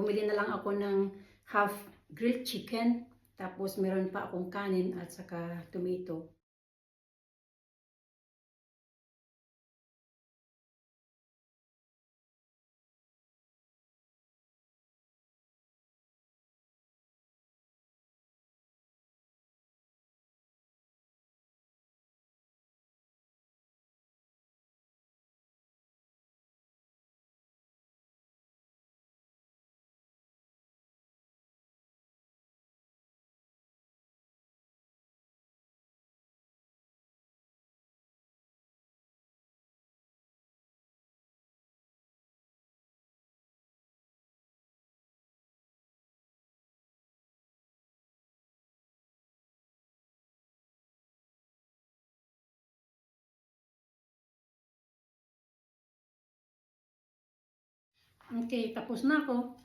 bumili na lang ako ng half grilled chicken. Tapos meron pa akong kanin at saka tomato. Okay, tapos na ako.